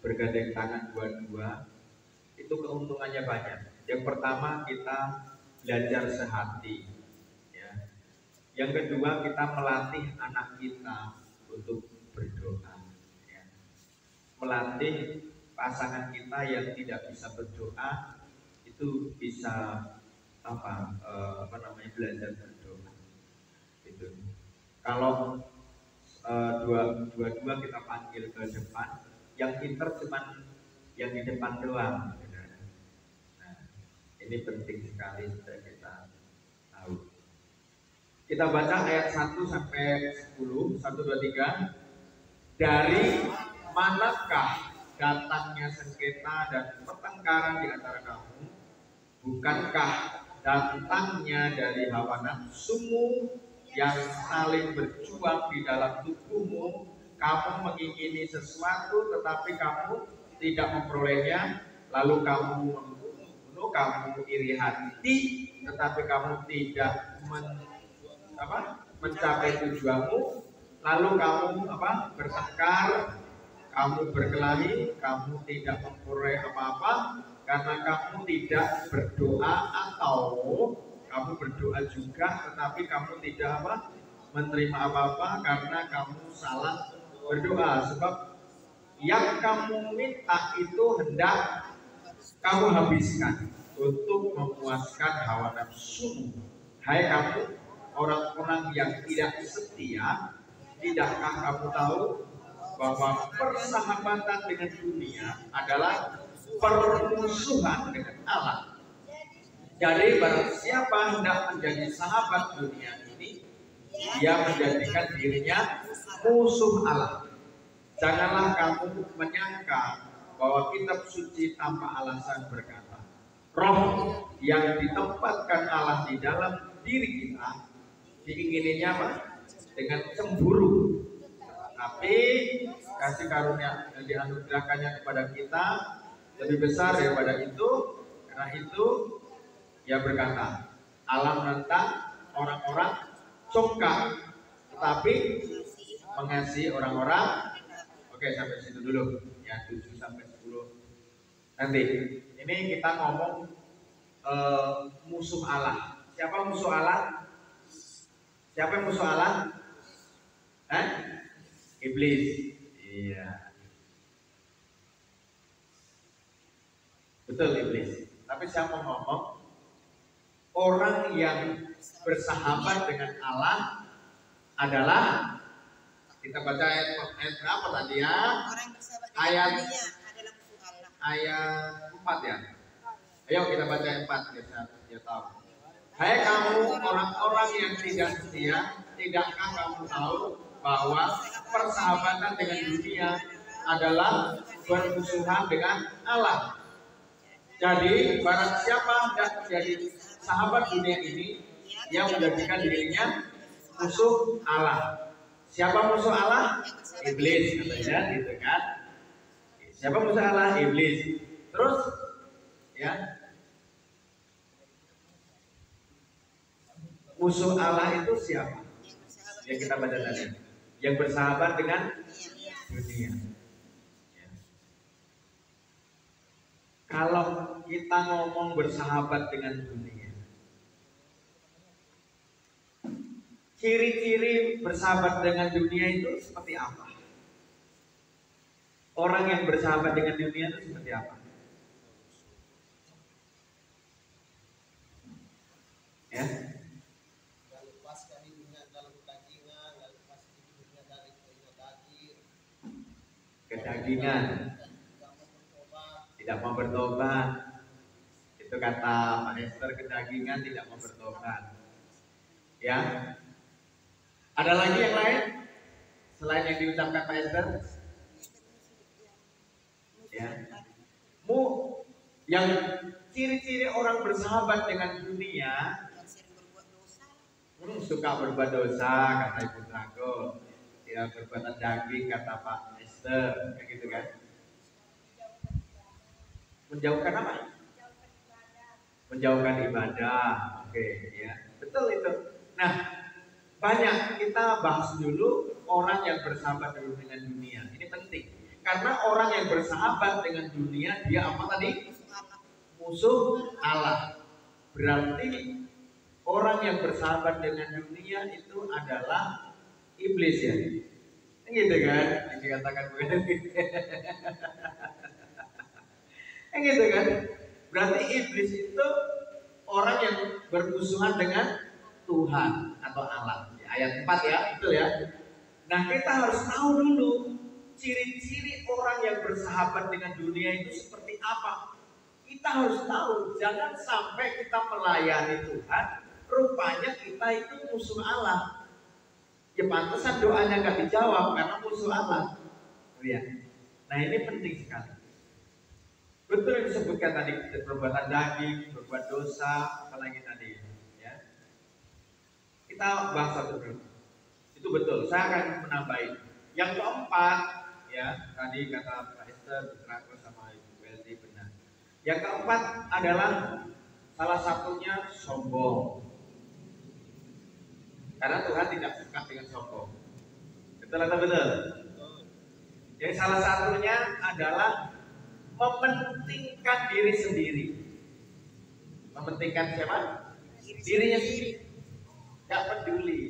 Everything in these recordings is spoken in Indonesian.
bergandeng tangan dua-dua, itu keuntungannya banyak. Yang pertama, kita belajar sehati, ya. Yang kedua, kita melatih anak kita untuk berdoa, ya. Melatih pasangan kita yang tidak bisa berdoa itu bisa belajar berdoa. Gitu. Kalau dua-dua kita panggil ke depan, yang pinter cuman yang di depan doang. Nah, ini penting sekali supaya kita tahu. Kita baca ayat 1 sampai 10, 1, 2, 3. Dari manakah datangnya sengketa dan pertengkaran di antara kamu? Bukankah datangnya dari hawa nafsumu yang saling berjuang di dalam tubuhmu? Kamu mengingini sesuatu tetapi kamu tidak memperolehnya, lalu kamu membunuh, kamu iri hati tetapi kamu tidak mencapai tujuanmu, lalu kamu bertengkar, kamu berkelahi, kamu tidak memperoleh apa-apa karena kamu tidak berdoa, atau kamu berdoa juga tetapi kamu tidak menerima apa-apa karena kamu salah berdoa. Sebab yang kamu minta itu hendak kamu habiskan untuk memuaskan hawa nafsumu. Hai kamu orang-orang yang tidak setia, tidakkah kamu tahu bahwa persahabatan dengan dunia adalah permusuhan dengan Allah? Jadi barang siapa hendak menjadi sahabat dunia ini, dia menjadikan dirinya musuh Allah. Janganlah kamu menyangka bahwa kitab suci tanpa alasan berkata, roh yang ditempatkan Allah di dalam diri kita diingininya dengan cemburu. Tapi kasih karunia yang dianugerahkannya kepada kita lebih besar daripada itu. Karena itu ia berkata, Allah menentang orang-orang congkak, tetapi mengasihi orang-orang. Oke, sampai situ dulu. Ya, 7 sampai 10. Nanti ini kita ngomong musuh Allah. Siapa musuh Allah? Siapa yang musuh Allah? Iblis. Iya. Betul, iblis. Tapi saya mau ngomong orang yang bersahabat dengan Allah adalah, kita baca ayat berapa tadi ya? Ayat 4 ya. Ayo kita baca ayat 4 ya tahu. Hai kamu orang-orang yang tidak setia, tidakkah kamu tahu bahwa persahabatan dengan dunia adalah bermusuhan dengan Allah? Jadi barang siapa hendak menjadi sahabat dunia ini, dia menjadikan dirinya musuh Allah. Siapa musuh Allah? Iblis, katanya gitu kan. Siapa musuh Allah? Iblis. Terus ya, musuh Allah itu siapa? Yang kita baca tadi, yang bersahabat dengan dunia. Ya. Kalau kita ngomong bersahabat dengan dunia, ciri-ciri bersahabat dengan dunia itu seperti apa? Orang yang bersahabat dengan dunia itu seperti apa? Ya. Kedagingan, tidak mau bertobat. Itu kata Pak Esther, kedagingan tidak mau bertobat. Ya. Ada lagi yang lain selain yang diucapkan Pak Esther? Ya. Yang ciri-ciri orang bersahabat dengan dunia, suka berbuat dosa kata Ibu Trago, ya perbuatan daging kata Pak Esther, kayak gitu kan? Menjauhkan apa? Menjauhkan ibadah. Oke, ya betul itu. Nah, banyak kita bahas dulu orang yang bersahabat dengan dunia. Ini penting. Karena orang yang bersahabat dengan dunia, dia apa tadi? Musuh Allah. Berarti orang yang bersahabat dengan dunia itu adalah iblis ya. Gitu kan? Yang dikatakan gitu kan? Berarti iblis itu orang yang bermusuhan dengan Tuhan atau Allah. Ya, ayat 4 ya, itu ya. Nah, kita harus tahu dulu ciri-ciri orang yang bersahabat dengan dunia itu seperti apa. Kita harus tahu, jangan sampai kita melayani Tuhan, rupanya kita itu musuh Allah. Ya pantesan doanya nggak dijawab karena musuh Allah. Ya. Nah ini penting sekali. Betul yang disebutkan tadi, perbuatan daging, berbuat dosa, apalagi tadi. Ya. Kita bahas satu dulu. Itu betul. Saya akan menambahin. Yang keempat, ya tadi kata Pak Esther, Putra sama Ibu Weldy benar. Yang keempat adalah salah satunya sombong. Karena Tuhan tidak suka dengan sombong. Betul atau betul? Yang salah satunya adalah mementingkan diri sendiri. Mementingkan siapa? Dirinya sendiri. Gak peduli.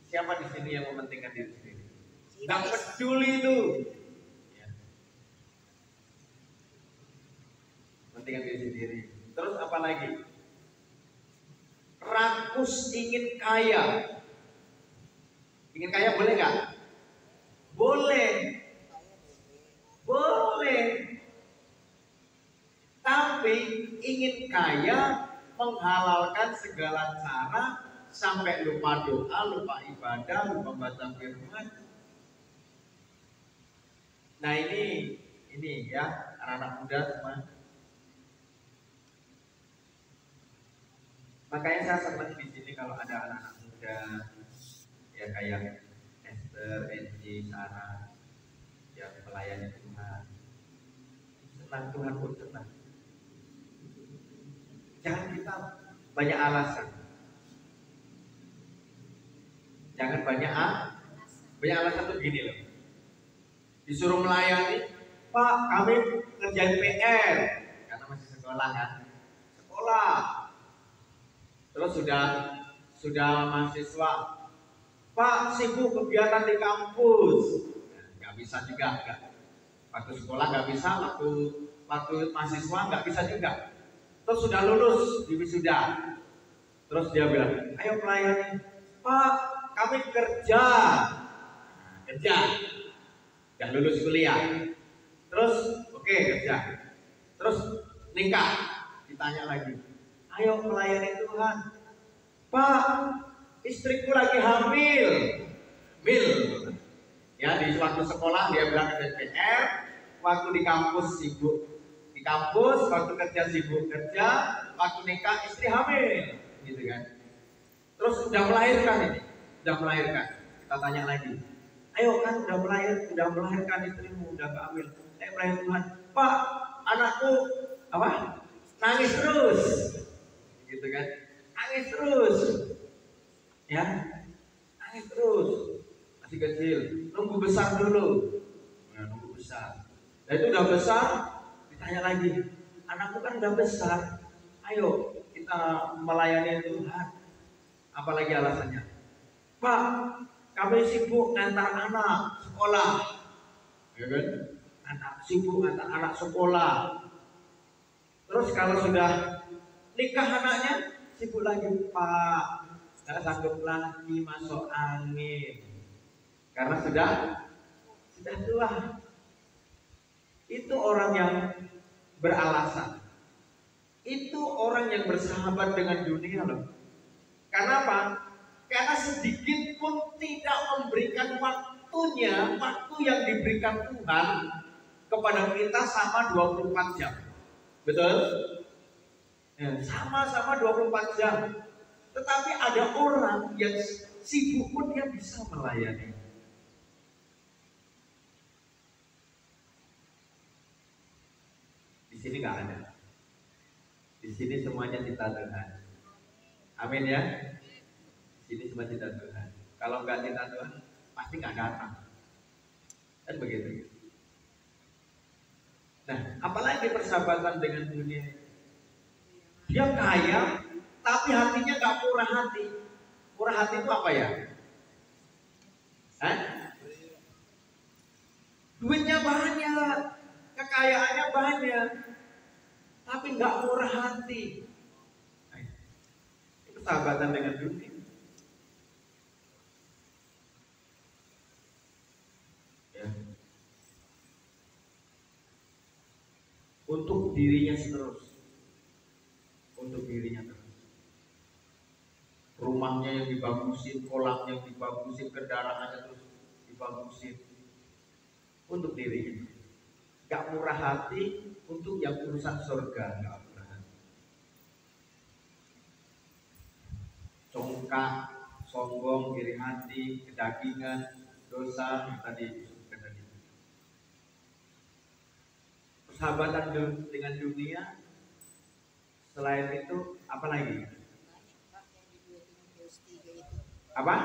Siapa di sini yang mementingkan diri sendiri? Gak peduli itu. Ya. Mementingkan diri sendiri. Terus apa lagi? Rakus ingin kaya. Ingin kaya boleh nggak? Boleh. Boleh. Tapi ingin kaya menghalalkan segala cara sampai lupa doa, lupa ibadah, lupa baca firman. Nah ini ya anak-anak muda semua. Makanya saya senang di sini kalau ada anak-anak muda ya kayak Esther, Angie, Sarah yang melayani Tuhan. Senang Tuhan pun senang. Jangan kita banyak alasan. Jangan banyak alasan tuh gini loh. Disuruh melayani, Pak kami ngerjain PR karena masih sekolah kan. Sekolah. Terus sudah mahasiswa, Pak sibuk kegiatan di kampus, nggak bisa juga, enggak. Waktu sekolah nggak bisa, waktu mahasiswa nggak bisa juga. Terus sudah lulus di wisuda, terus dia bilang, ayo melayani, Pak kami kerja, udah lulus kuliah, terus oke, kerja, terus nikah, ditanya lagi. Ayo melayani Tuhan. Pak, istriku lagi hamil. Ya di waktu sekolah dia bilang ada PR, waktu di kampus sibuk di kampus, waktu kerja sibuk kerja, waktu nikah istri hamil, gitu kan. Terus udah melahirkan. Kita tanya lagi. Ayo kan udah melahirkan istrimu, udah hamil. Ayo melayani Tuhan. Pak, anakku apa? Nangis terus. Gitu kan, nangis terus ya, nangis terus, masih kecil, nunggu besar dulu. Nah, nunggu besar, dan itu udah besar, ditanya lagi, anakku kan udah besar, ayo kita melayani Tuhan. Apalagi alasannya, Pak kami sibuk ngantar anak sekolah, ya kan, sibuk ngantar anak sekolah. Terus kalau sudah nikah anaknya sibuk lagi, Pak nggak sanggup lagi masuk angin karena sudah tua. Itu orang yang beralasan. Itu orang yang bersahabat dengan dunia loh. Karena apa? Karena sedikit pun tidak memberikan waktunya, waktu yang diberikan Tuhan kepada kita sama 24 jam. Betul? Ya, sama-sama 24 jam. Tetapi ada orang yang sibuk pun dia bisa melayani. Di sini nggak ada. Di sini semuanya cinta Tuhan. Amin ya. Di sini semua cinta Tuhan. Kalau nggak cinta Tuhan, pasti nggak datang. Kan begitu. Nah, apalagi persahabatan dengan dunia. Dia kaya, tapi hatinya nggak murah hati. Murah hati itu apa ya? Hah? Duitnya banyak, kekayaannya banyak, tapi nggak murah hati. Nah, itu persahabatan dengan dunia. Ya. Untuk dirinya terus, untuk dirinya terus. Rumahnya yang dibagusin, kolamnya yang dibagusin, kendaraannya terus dibagusin untuk dirinya. Gak murah hati untuk yang urusan surga, gak murah hati. Congkak, sombong, iri hati, kedagingan, dosa tadi disebutkan tadi. Persahabatan dengan dunia. Selain itu apa lagi? Apa?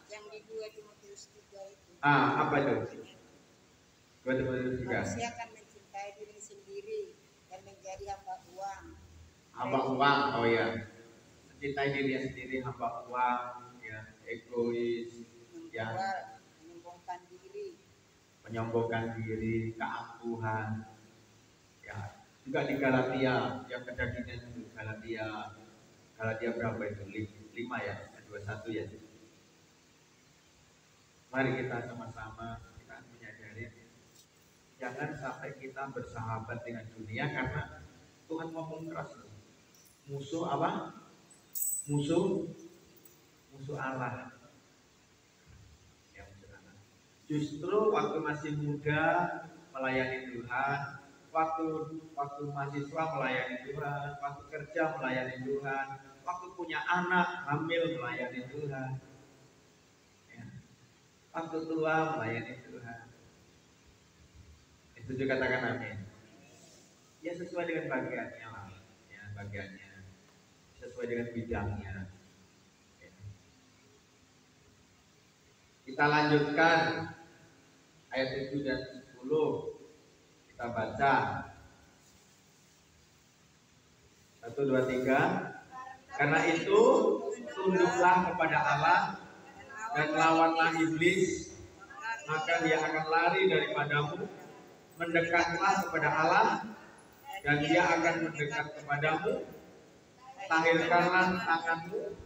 Yang di 2 Timotius 3 itu. Apa itu? 2 Timotius 3. Manusia akan mencintai diri sendiri dan menjadi hamba uang. Hamba uang, oh ya. Mencintai dirinya sendiri, hamba uang, ya, egois, ya, menyombongkan diri, keangkuhan, ya. Juga di Galatia, yang kedagingan itu Galatia berapa itu? 5 ya, 21 ya. Mari kita sama-sama kita menyadari jangan sampai kita bersahabat dengan dunia, karena Tuhan ngomong keras. Musuh apa? Musuh Allah. Ya, justru waktu masih muda melayani Tuhan, waktu mahasiswa melayani Tuhan, waktu kerja melayani Tuhan, waktu punya anak hamil melayani Tuhan, ya. Waktu tua melayani Tuhan. Itu juga katakan amin. Ya sesuai dengan bagiannya lah, ya bagiannya sesuai dengan bidangnya. Ya. Kita lanjutkan ayat 7 dan 10. Kita baca 1, 2, 3. Karena itu tunduklah kepada Allah dan lawanlah iblis, maka dia akan lari daripadamu. Mendekatlah kepada Allah dan dia akan mendekat kepadamu. Tahirkanlah tanganmu,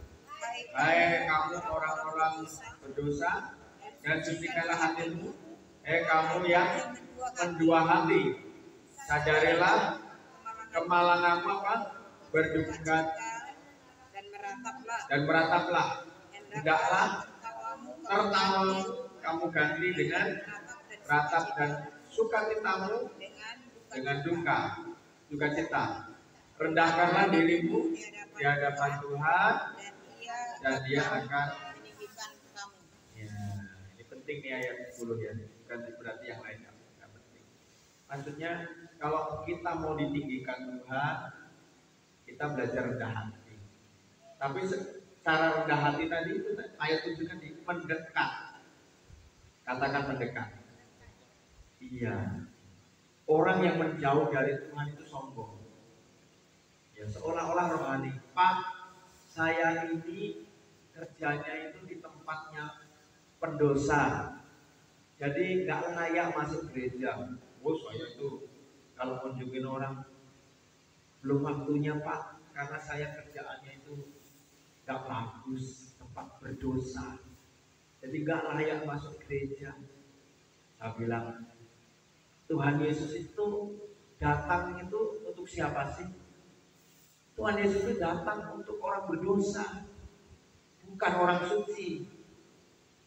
hai kamu orang-orang berdosa, dan sucikanlah hatimu, hai kamu yang mendua hati. Sadarilah kemalanganmu apa? Berdekat dan merataplah. Tidaklah tertawa kamu ganti dengan ratap, dan sukacitamu dengan duka cita. Rendahkanlah dirimu di hadapan Tuhan dan dia akan ya, ini penting nih ayat 10 ya, bukan berarti yang lain nggak penting. Maksudnya kalau kita mau ditinggikan Tuhan, kita belajar rendah hati. Tapi cara rendah hati tadi itu ayat 7 tadi mendekat. Katakan mendekat. Iya. Orang yang menjauh dari Tuhan itu sombong. Ya seolah-olah rohani. Pak, saya ini kerjanya itu di tempatnya pendosa. Jadi nggak layak masuk gereja. Oh saya itu kalau kunjungin orang belum waktunya Pak, karena saya kerjaannya itu nggak bagus, tempat berdosa. Jadi nggak layak masuk gereja. Saya bilang, Tuhan Yesus itu datang itu untuk siapa sih? Tuhan Yesus itu datang untuk orang berdosa, bukan orang suci.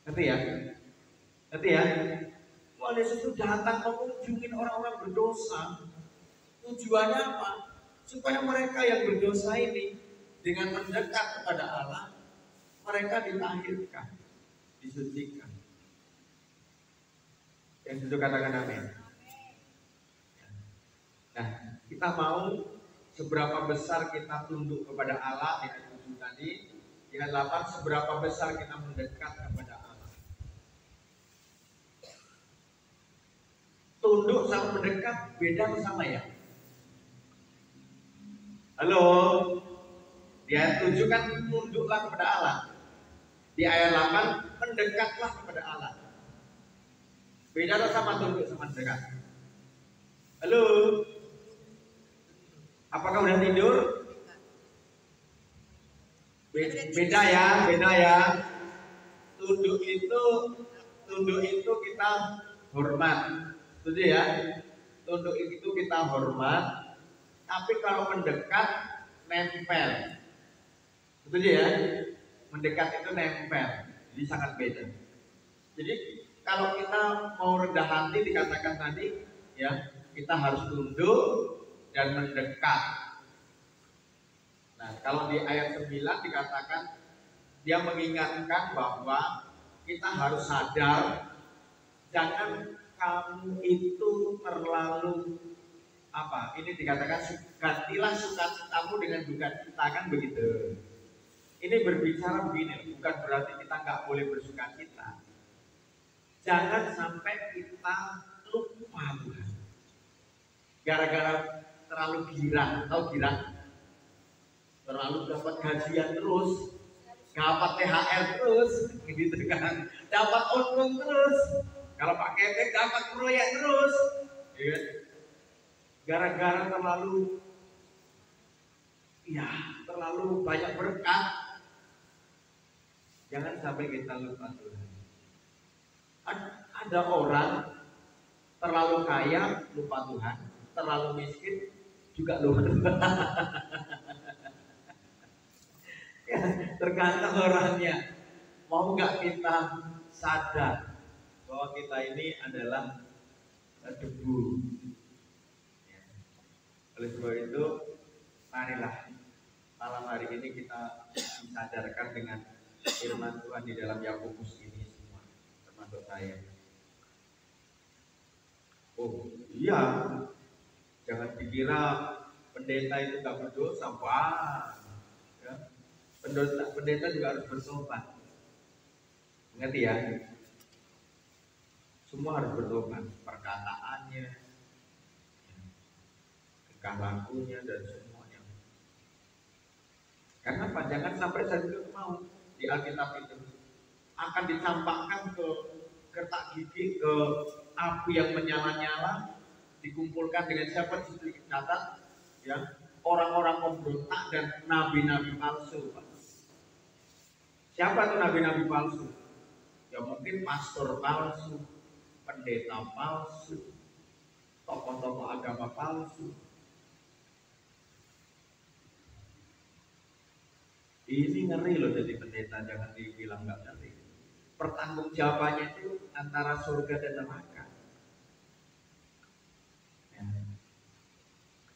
Ngerti ya? Ngerti ya? Tuhan Yesus itu datang mengunjungi orang-orang berdosa. Tujuannya apa? Supaya mereka yang berdosa ini dengan mendekat kepada Allah, mereka ditahirkan, disucikan. Yang itu katakan amin. Nah, kita mau seberapa besar kita tunduk kepada Allah di ayat 7 tadi, di ayat 8 seberapa besar kita mendekat kepada Allah. tunduk sama mendekat beda atau sama ya? Halo? Di ayat 7 kan tunduklah kepada Allah. Di ayat 8 mendekatlah kepada Allah. Beda atau sama tunduk sama mendekat? Halo? Apakah udah tidur? Beda ya. Tunduk itu kita hormat. Setuju ya? Tunduk itu kita hormat. Tapi kalau mendekat nempel. Setuju ya? Mendekat itu nempel. Jadi sangat beda. Jadi kalau kita mau rendah hati dikatakan tadi ya, kita harus tunduk dan mendekat. Nah, kalau di ayat 9 dikatakan dia mengingatkan bahwa kita harus sadar, jangan kamu itu terlalu apa? Ini dikatakan gantilah sukacitamu dengan duka cita, kan begitu. Ini berbicara begini, bukan berarti kita nggak boleh bersuka cita. Jangan sampai kita lupa Tuhan. Gara-gara terlalu girang, tahu girang? Terlalu dapat gajian terus, dapat THR terus, gitu kan? Dapat untung terus. Kalau Pak Ketek dapat proyek terus, ya. Gara-gara terlalu banyak berkat, jangan sampai kita lupa Tuhan. Ada orang terlalu kaya lupa Tuhan, terlalu miskin juga lupa Tuhan. Ya, tergantung orangnya. Mau nggak kita sadar bahwa kita ini adalah debu. Ya. Oleh sebab itu, marilah malam hari ini kita disadarkan dengan firman Tuhan di dalam Yakobus ini semua, termasuk saya. Oh iya, jangan dikira pendeta itu nggak berdosa, wah. Ya. Pendeta juga harus bertobat. Mengerti ya? Semua harus bertobat, perkataannya, tingkah lakunya dan semuanya. Karena apa? Jangan sampai saya juga mau di Alkitab itu akan dicampakkan ke kertak gigi, ke api yang menyala-nyala, dikumpulkan dengan siapa dicatat, ya, orang-orang pemberontak dan nabi-nabi palsu. Siapa tuh nabi-nabi palsu? Ya mungkin pastor palsu, pendeta palsu, tokoh-tokoh agama palsu. Ini ngeri loh jadi pendeta, jangan dibilang nggak ngeri. Pertanggungjawabannya itu antara surga dan neraka. Ya.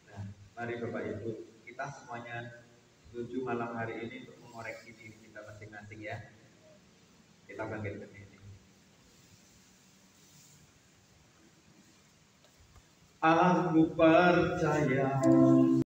Nah, mari Bapak Ibu, kita semuanya setuju malam hari ini untuk mengoreksi diri kita masing-masing ya. Kita bangkit ke sini. Aku percaya